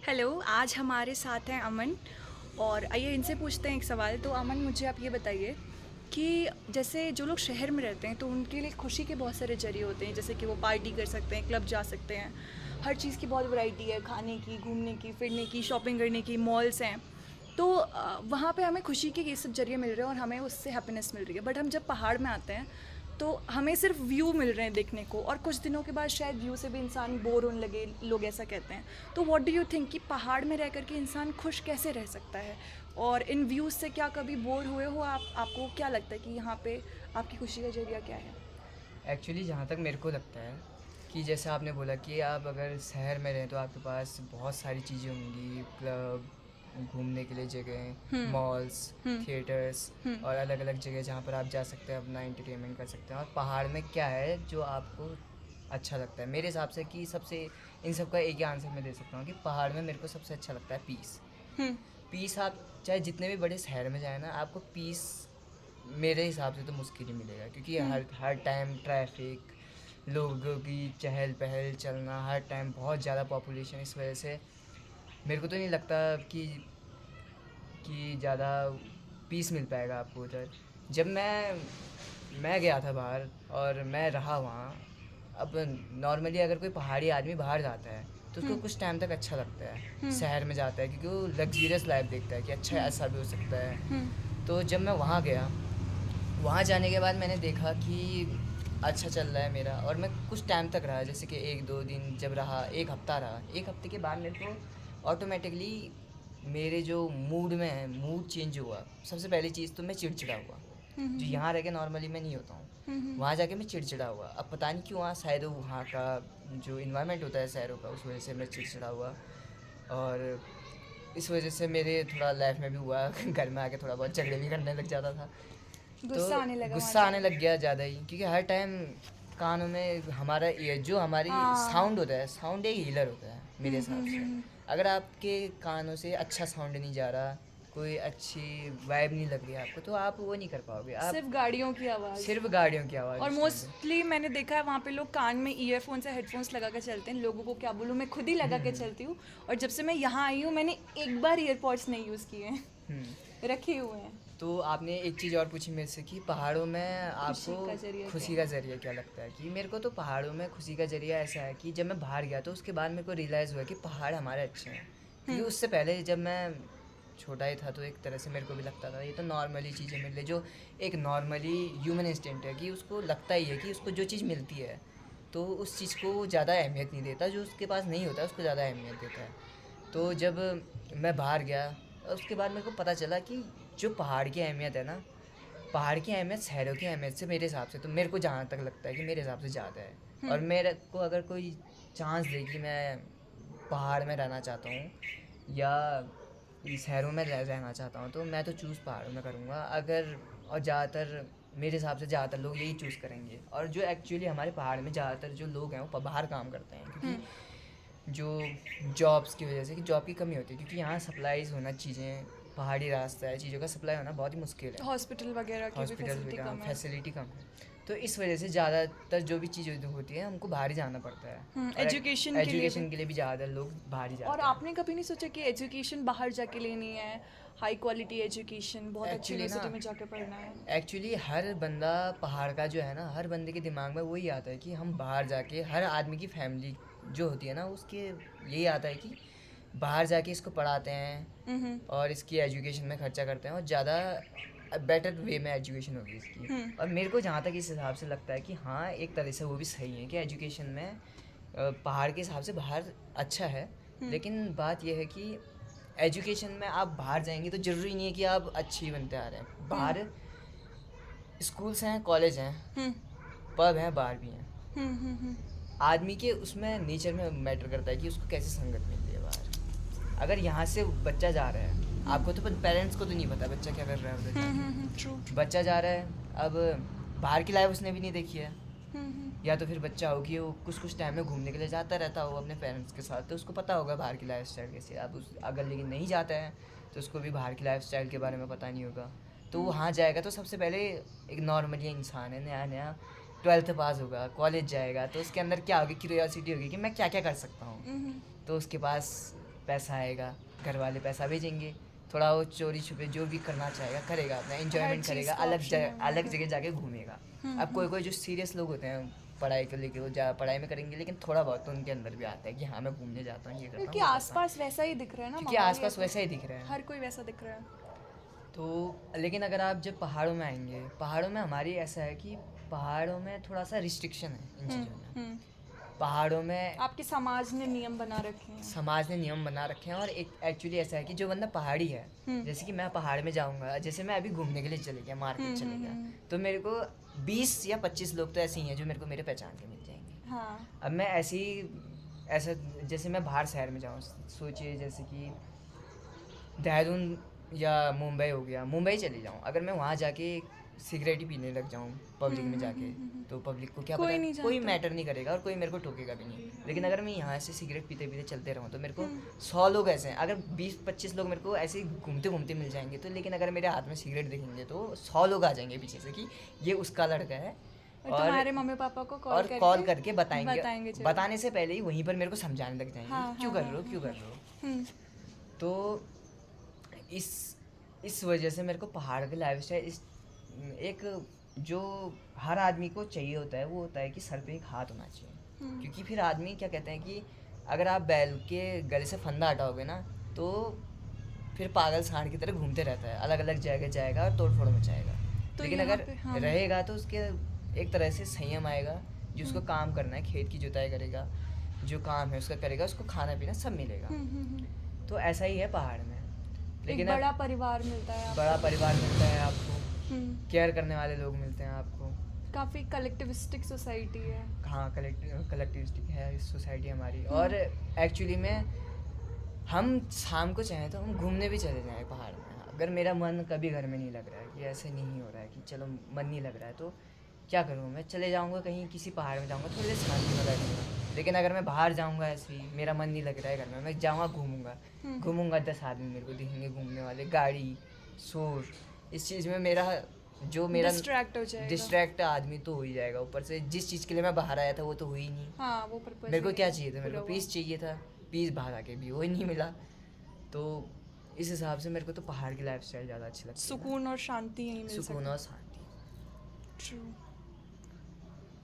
Hello, आज हमारे साथ हैं अमन। और आइए इनसे पूछते हैं एक सवाल। तो अमन, मुझे आप ये बताइए कि जैसे जो लोग शहर में रहते हैं तो उनके लिए खुशी के बहुत सारे जरिए होते हैं, जैसे कि वो पार्टी कर सकते हैं, क्लब जा सकते हैं, हर चीज़ की बहुत वैरायटी है, खाने की, घूमने की, फिरने की, शॉपिंग करने की, मॉल्स हैं। तो वहाँ पे हमें खुशी के ये सब जरिए मिल रहे हैं और हमें उससे हैप्पीनेस मिल रही है। बट हम जब पहाड़ में आते हैं तो हमें सिर्फ व्यू मिल रहे हैं देखने को, और कुछ दिनों के बाद शायद व्यू से भी इंसान बोर होने लगे, लोग ऐसा कहते हैं। तो व्हाट डू यू थिंक कि पहाड़ में रह कर के इंसान खुश कैसे रह सकता है? और इन व्यूज़ से क्या कभी बोर हुए हो आप? आपको क्या लगता है कि यहाँ पे आपकी खुशी का जरिया क्या है? एक्चुअली जहाँ तक मेरे को लगता है कि जैसे आपने बोला कि आप अगर शहर में रहें तो आपके पास बहुत सारी चीज़ें होंगी, क्लब, घूमने के लिए जगह, हम्म। मॉल्स, हम्म। थिएटर्स हम्म। और अलग अलग जगह जहाँ पर आप जा सकते हैं, अपना एंटरटेनमेंट कर सकते हैं। और पहाड़ में क्या है जो आपको अच्छा लगता है? मेरे हिसाब से कि सबसे इन सब का एक ही आंसर मैं दे सकता हूँ कि पहाड़ में मेरे को सबसे अच्छा लगता है पीस। हम्म। पीस आप चाहे जितने भी बड़े शहर में जाए ना, आपको पीस मेरे हिसाब से तो मुश्किल ही मिलेगा, क्योंकि हम्म। हर हर टाइम ट्रैफिक, लोगों की चहल पहल चलना, हर टाइम बहुत ज़्यादा पॉपुलेशन, इस वजह से मेरे को तो नहीं लगता कि ज़्यादा पीस मिल पाएगा आपको उधर। जब मैं गया था बाहर और मैं रहा वहाँ। अब नॉर्मली अगर कोई पहाड़ी आदमी बाहर जाता है तो उसको हम्म। कुछ टाइम तक अच्छा लगता है, हम्म। शहर में जाता है क्योंकि वो लग्जरियस लाइफ देखता है कि अच्छा हम्म। ऐसा भी हो सकता है। हम्म। तो जब मैं वहाँ गया, वहाँ जाने के बाद मैंने देखा कि अच्छा चल रहा है मेरा, और मैं कुछ टाइम तक रहा, जैसे कि 1-2 दिन जब रहा, 1 हफ्ता रहा। 1 हफ्ते के बाद मेरे को ऑटोमेटिकली मेरे जो मूड में है, मूड चेंज हुआ। सबसे पहली चीज़ तो मैं चिड़चिड़ा हुआ, जो हम्म। यहाँ रह के नॉर्मली मैं नहीं होता हूँ। हम्म। वहाँ जाके मैं चिड़चिड़ा हुआ, अब पता नहीं क्यों, वहाँ शायद वहाँ का जो इन्वायरमेंट होता है शहरों का, उस वजह से मैं चिड़चिड़ा हुआ। और इस वजह से मेरे थोड़ा लाइफ में भी हुआ घर में आके थोड़ा बहुत झगड़े भी करने लग जाता था। तो गुस्सा आने लगा वहाँ गुस्सा आने जाके? लग गया ज़्यादा ही, क्योंकि हर टाइम कानों में हमारा ये जो हमारी हाँ। साउंड होता है, साउंड एक हीलर होता है मेरे हिसाब से। अगर आपके कानों से अच्छा साउंड नहीं जा रहा, कोई अच्छी वाइब नहीं लग रही आपको, तो आप वो नहीं कर पाओगे। आप सिर्फ गाड़ियों की आवाज़। सिर्फ गाड़ियों की आवाज़ और उस टाइम पे। मोस्टली मैंने देखा है वहाँ पे लोग कान में ईयरफोन्स या हेडफोन्स लगा के चलते हैं। लोगों को क्या बोलूँ, मैं खुद ही लगा के चलती हूँ। और जब से मैं यहाँ आई हूँ मैंने एक बार ईयरपॉड्स नहीं यूज़ किए हैं। हम्म। रखे हुए हैं। तो आपने एक चीज़ और पूछी मेरे से कि पहाड़ों में आपको खुशी का जरिया क्या खुशी है? का ज़रिया क्या लगता है? कि मेरे को तो पहाड़ों में खुशी का ज़रिया ऐसा है कि जब मैं बाहर गया तो उसके बाद मेरे को रियलाइज़ हुआ कि पहाड़ हमारे अच्छे हैं। क्योंकि हम्म। उससे पहले जब मैं छोटा ही था तो एक तरह से मेरे को भी लगता था ये तो नॉर्मली चीज़ें मिल रही, जो एक नॉर्मली ह्यूमन इंस्टिंक्ट है कि उसको लगता ही है कि उसको जो चीज़ मिलती है तो उस चीज़ को ज़्यादा अहमियत नहीं देता, जो उसके पास नहीं होता उसको ज़्यादा अहमियत देता है। तो जब मैं बाहर गया, उसके बाद मेरे को पता चला कि जो पहाड़ की अहमियत है ना, पहाड़ की अहमियत शहरों की अहमियत से, मेरे हिसाब से तो, मेरे को जहाँ तक लगता है कि मेरे हिसाब से ज़्यादा है। और हम्म। मेरे को अगर कोई चांस दे कि मैं पहाड़ में रहना चाहता हूँ या शहरों में रहना चाहता हूँ, तो मैं तो चूज़ पहाड़ों में करूँगा अगर। और ज़्यादातर मेरे हिसाब से ज़्यादातर लोग यही चूज़ करेंगे। और जो एक्चुअली हमारे पहाड़ में ज़्यादातर जो लोग हैं वो बाहर काम करते हैं, क्योंकि हम्म। जो जॉब्स की वजह से, कि जॉब की कमी होती है, क्योंकि यहाँ सप्लाईज़ होना, चीज़ें पहाड़ी रास्ता है, चीज़ों का सप्लाई होना बहुत ही मुश्किल है। हॉस्पिटल वगैरह की भी हॉस्पिटल भी फैसिलिटी कम, कम है। फैसिलिटी कम है। तो इस वजह से ज़्यादातर जो भी चीज़ें जो होती है हमको बाहर ही जाना पड़ता है। और एजुकेशन के लिए भी। एजुकेशन के लिए भी ज़्यादा लोग बाहर ही और जाते हैं। आपने कभी नहीं सोचा कि एजुकेशन बाहर जाके लेनी है? हाई क्वालिटी एजुकेशन बहुत अच्छी एक्चुअली ना, यूनिवर्सिटी में जाके पढ़ना है। एक्चुअली हर बंदा पहाड़ का जो है ना, हर बंदे के दिमाग में वही आता है कि हम बाहर जाके, हर आदमी की फैमिली जो होती है ना उसके यही आता है कि बाहर जाके इसको पढ़ाते हैं हम्म। और इसकी एजुकेशन में खर्चा करते हैं और ज़्यादा बेटर वे में एजुकेशन होगी इसकी। हम्म। और मेरे को जहाँ तक इस हिसाब से लगता है कि हाँ, एक तरह से वो भी सही है कि एजुकेशन में पहाड़ के हिसाब से बाहर अच्छा है। हम्म। लेकिन बात यह है कि एजुकेशन में आप बाहर जाएंगे तो ज़रूरी नहीं है कि आप अच्छी बनते आ रहे हैं। हम्म। बाहर स्कूल्स हैं, कॉलेज हैं, हम्म। पब हैं, बार भी हैं। हम्म। हम्म। आदमी के उसमें नेचर में मैटर करता है कि उसको कैसी संगत मिल रही है बाहर। अगर यहाँ से बच्चा जा रहा है, आपको तो पेरेंट्स को तो नहीं पता बच्चा क्या कर रहा है उधर जाके। True true. बच्चा जा रहा है, अब बाहर की लाइफ उसने भी नहीं देखी है। हम्म। या तो फिर बच्चा हो कि वो कुछ कुछ टाइम में घूमने के लिए जाता रहता हो अपने पेरेंट्स के साथ, तो उसको पता होगा बाहर की लाइफ स्टाइल कैसी है। अब उस अगर लेकिन नहीं जाता है तो उसको भी बाहर की लाइफ स्टाइल के बारे में पता नहीं होगा। तो वो वहाँ जाएगा तो सबसे पहले एक नॉर्मली इंसान है, नया नया 12th पास होगा, कॉलेज जाएगा, तो उसके अंदर क्या होगी, क्यूरियोसिटी होगी कि मैं क्या क्या कर सकता हूँ। हम्म। तो उसके पास पैसा आएगा, घर वाले पैसा भेजेंगे, थोड़ा वो चोरी छुपे जो भी करना चाहेगा करेगा, अपना एंजॉयमेंट चीज़ करेगा, का option है वहाँ अलग पे। जगह जाके घूमेगा। हम्म, अब कोई कोई जो सीरियस लोग होते हैं पढ़ाई को लेके, वो पढ़ाई में करेंगे, लेकिन थोड़ा बहुत तो उनके अंदर भी आता है कि हाँ मैं घूमने जाता हूँ, ये करता क्योंकि हूँ, वो करता हूँ। आसपास वैसा ही दिख रहा है ना, क्योंकि माहौल ही आसपास ऐसा वैसा ही दिख रहा है। हर कोई वैसा दिख रहा है। तो लेकिन अगर आप जब पहाड़ों में आएंगे, पहाड़ों में हमारी ऐसा है कि पहाड़ों में थोड़ा सा रिस्ट्रिक्शन है इन चीज़ों में। हम्म। पहाड़ों में आपके समाज ने नियम बना रखे हैं। समाज ने नियम बना रखे हैं, और एक एक्चुअली ऐसा है कि जो बंदा पहाड़ी है, जैसे कि मैं पहाड़ में जाऊंगा, जैसे मैं अभी घूमने के लिए चले गया, मार्केट चले गया, तो मेरे को 20 या 25 लोग तो ऐसे ही हैं जो मेरे को मेरे पहचान के मिल जाएंगे। हाँ। अब मैं ऐसा जैसे मैं बाहर शहर में जाऊँ, सोचिए जैसे कि देहरादून या मुंबई हो गया, मुंबई चले जाऊँ, अगर मैं वहाँ जाके सिगरेट ही पीने लग जाऊँ पब्लिक में जाके, तो पब्लिक को क्या कोई पता, नहीं कोई जानता। मैटर नहीं करेगा और कोई मेरे को टोकेगा भी नहीं। लेकिन अगर मैं यहाँ से सिगरेट पीते पीते चलते रहूँ तो मेरे को 100 लोग ऐसे हैं, अगर 20-25 लोग मेरे को ऐसे ही घूमते घूमते मिल जाएंगे तो, लेकिन अगर मेरे हाथ में सिगरेट दिखेंगे तो 100 लोग आ जाएंगे पीछे से कि ये उसका लड़का है, और तुम्हारे मम्मी पापा को कॉल करके बताएंगे चलो। बताने से पहले ही वहीं पर मेरे को समझाने लग जाएंगे हाँ, क्यों हाँ, कर रहे हो, क्यों कर रहे हो। हम्म। तो इस वजह से मेरे को पहाड़ के लाइफस्टाइल एक जो हर आदमी को चाहिए होता है, वो होता है कि सर पे एक हाथ होना चाहिए। क्योंकि फिर आदमी क्या कहते हैं कि अगर आप बैल के गले से फंदा हटाओगे ना, तो फिर पागल सांड की तरह घूमते रहता है, अलग अलग जगह जाएगा और तोड़ फोड़ मचाएगा। तो लेकिन यहाँ अगर पे हाँ। रहेगा तो उसके एक तरह से संयम आएगा, जो उसको काम करना है, खेत की जुताई करेगा, जो काम है उसका करेगा, उसको खाना पीना सब मिलेगा। तो ऐसा ही है पहाड़ में। एक बड़ा परिवार मिलता है बड़ा परिवार मिलता है आपको, आपको। केयर करने वाले लोग मिलते हैं आपको। काफ़ी कलेक्टिविस्टिक सोसाइटी है। हाँ, कलेक्टिविस्टिक है इस सोसाइटी हमारी। और एक्चुअली में हम शाम को चाहें तो हम घूमने भी चले जाएं पहाड़ में। अगर मेरा मन कभी घर में नहीं लग रहा है, कि ऐसे नहीं हो रहा है कि चलो मन नहीं लग रहा है, तो क्या करूँ, मैं चले जाऊँगा कहीं, किसी पहाड़ में जाऊँगा, थोड़ी देर शांति में बैठूँगा। लेकिन अगर मैं बाहर जाऊँगा ऐसे ही, मेरा मन नहीं लग रहा है घर में, मैं जाऊँगा घूमूँगा 10 आदमी मेरे को दिखेंगे घूमने वाले, गाड़ी, शोर, इस चीज़ में मेरा डिस्ट्रैक्ट हो जाएगा। डिस्ट्रैक्ट आदमी तो हो ही जाएगा। ऊपर से जिस चीज़ के लिए मैं बाहर आया था वो तो हुई नहीं। हाँ, वो पर्पस मेरे को क्या चाहिए था, मेरे को पीस चाहिए था, पीस बाहर आके भी वही नहीं मिला। तो इस हिसाब से मेरे को तो पहाड़ की लाइफस्टाइल ज़्यादा अच्छी लगती है। सुकून और शांति यहीं मिल सुकून और शांति। ट्रू।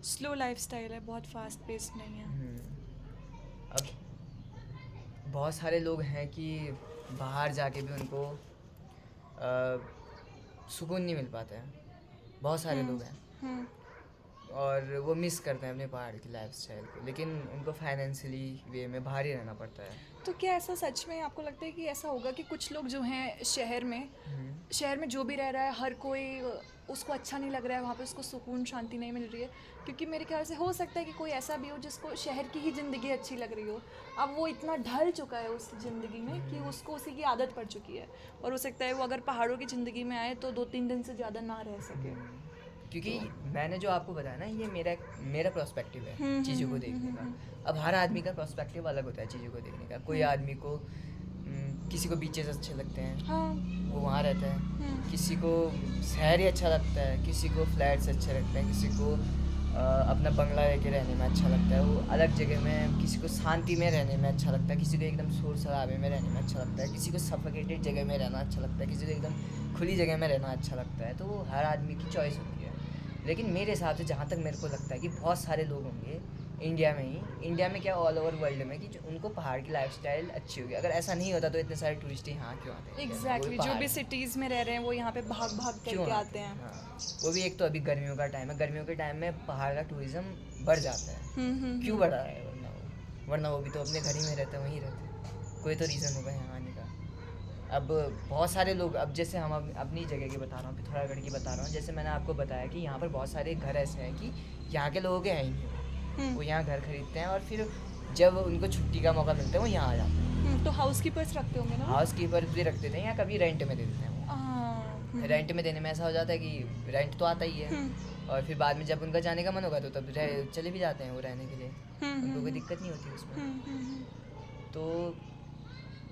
स्लो लाइफस्टाइल है, बहुत फास्ट पेस्ड नहीं है। अब बहुत सारे लोग हैं कि बाहर जाके भी उनको सुकून नहीं मिल पाता है, बहुत सारे लोग हैं और वो मिस करते हैं अपने पहाड़ की लाइफस्टाइल को, लेकिन उनको फाइनेंशियली वे में बाहर ही रहना पड़ता है। तो क्या ऐसा सच में आपको लगता है कि ऐसा होगा कि कुछ लोग जो हैं शहर में जो भी रह रहा है, हर कोई उसको अच्छा नहीं लग रहा है, वहाँ पे उसको सुकून शांति नहीं मिल रही है? क्योंकि मेरे ख्याल से हो सकता है कि कोई ऐसा भी हो जिसको शहर की ही ज़िंदगी अच्छी लग रही हो, अब वो इतना ढल चुका है उस ज़िंदगी में कि उसको उसी की आदत पड़ चुकी है, और हो सकता है वो अगर पहाड़ों की ज़िंदगी में आए तो 2-3 दिन से ज़्यादा ना रह सके। क्योंकि मैंने जो आपको बताया ना, ये मेरा पर्सपेक्टिव है चीज़ों को देखने का। अब हर आदमी का पर्सपेक्टिव अलग होता है चीज़ों को देखने का। कोई आदमी को किसी को बीचेस अच्छे लगते हैं, हाँ। वो वहाँ रहता है, किसी को शहर ही अच्छा लगता है, किसी को फ्लैट्स अच्छे लगते हैं, किसी को अपना बंगला लेके रहने में अच्छा लगता है, वो अलग जगह में, किसी को शांति में रहने में अच्छा लगता है, किसी को एकदम शोर शराबे में रहने में अच्छा लगता है, किसी को सफोकेटेड जगह में रहना अच्छा लगता है, किसी को एकदम खुली जगह में रहना अच्छा लगता है। तो वो हर आदमी की चॉइस होती है। लेकिन मेरे हिसाब से जहाँ तक मेरे को लगता है कि बहुत सारे लोग होंगे इंडिया में क्या ऑल ओवर वर्ल्ड में, कि जो उनको पहाड़ की लाइफस्टाइल अच्छी होगी। अगर ऐसा नहीं होता तो इतने सारे टूरिस्ट यहाँ क्यों आते हैं? एग्जैक्टली, जो भी सिटीज़ में रह रहे हैं वो यहाँ पे भाग भाग करके आते हैं। हाँ, वो भी एक तो अभी गर्मियों का टाइम है, गर्मियों के टाइम में पहाड़ का टूरिज्म बढ़ जाता है। क्यों बढ़ रहा है? वरना वो भी तो अपने घर ही में रहते हैं, वहीं रहते हैं, कोई तो रीज़न होगा यहाँ आने का। अब बहुत सारे लोग, अब जैसे हम अपनी जगह की बता रहा हूँ, पिथौरागढ़ की बता रहा हूँ, जैसे मैंने आपको बताया कि यहाँ पर बहुत सारे घर ऐसे हैं कि यहाँ के लोगों के हैं ही नहीं, वो यहाँ घर खरीदते हैं और फिर जब उनको छुट्टी का मौका मिलता है वो यहाँ आ जाते हैं। तो हाउस कीपर्स रखते होंगे ना? हाउस कीपर भी रख देते हैं या कभी रेंट में दे देते हैं वो। रेंट में देने में ऐसा हो जाता है कि रेंट तो आता ही है, और फिर बाद में जब उनका जाने का मन होगा तो तब चले भी जाते हैं वो रहने के लिए, उनको कोई दिक्कत नहीं होती उसमें। तो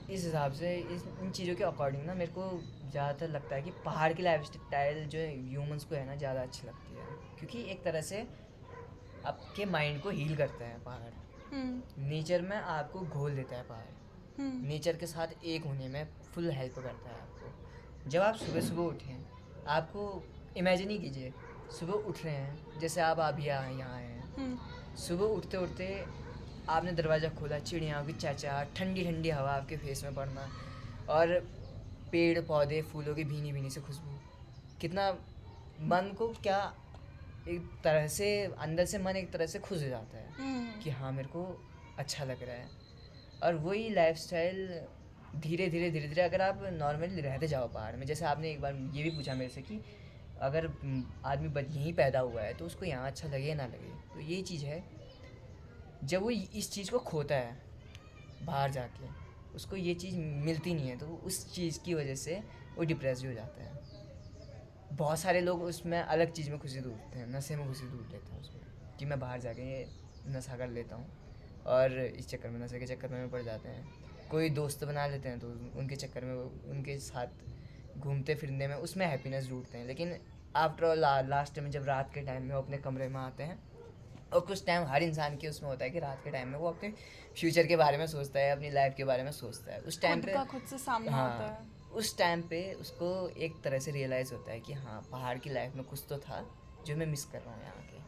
इस हिसाब से इन चीज़ों के अकॉर्डिंग ना मेरे को ज़्यादातर लगता है कि पहाड़ की लाइफस्टाइल जो ह्यूमंस को है ना ज़्यादा अच्छी लगती है, क्योंकि एक तरह से आपके माइंड को हील करता है पहाड़। नेचर में आपको घोल देता है पहाड़, नेचर के साथ एक होने में फुल हेल्प करता है आपको। जब आप सुबह सुबह उठें, आपको इमेजिन ही कीजिए सुबह उठ रहे हैं, जैसे आप अभी यहाँ आए हैं, सुबह उठते उठते आपने दरवाज़ा खोला, चिड़ियाओं की चहचहाहट, ठंडी ठंडी हवा आपके फेस में पड़ना, और पेड़ पौधे फूलों की भीनी भीनी से खुशबू, कितना मन को क्या एक तरह से अंदर से मन एक तरह से खुश हो जाता है कि हाँ मेरे को अच्छा लग रहा है। और वही लाइफस्टाइल धीरे धीरे अगर आप नॉर्मली रहते जाओ पहाड़ में, जैसे आपने एक बार ये भी पूछा मेरे से कि अगर आदमी यहीं पैदा हुआ है तो उसको यहाँ अच्छा लगे ना लगे, तो ये चीज़ है जब वो इस चीज़ को खोता है बाहर जाके, उसको ये चीज़ मिलती नहीं है, तो उस चीज़ की वजह से वो डिप्रेस हो जाता है। बहुत सारे लोग उसमें अलग चीज़ में खुशी ढूंढते हैं, नशे में खुशी ढूंढ लेते हैं उसमें कि मैं बाहर जाके ये नशा कर लेता हूँ, और इस चक्कर में, नशे के चक्कर में पड़ जाते हैं। कोई दोस्त बना लेते हैं तो उनके चक्कर में उनके साथ घूमते फिरने में उसमें हैप्पीनेस ढूंढते हैं। लेकिन आफ्टर ऑल लास्ट में जब रात के टाइम में वो अपने कमरे में आते हैं, और कुछ टाइम हर इंसान के उसमें होता है कि रात के टाइम में वो अपने फ्यूचर के बारे में सोचता है, अपनी लाइफ के बारे में सोचता है। उस टाइम खुद पे का खुद से सामना होता है। उस टाइम पे उसको एक तरह से रियलाइज़ होता है कि हाँ पहाड़ की लाइफ में कुछ तो था जो मैं मिस कर रहा हूँ यहाँ के।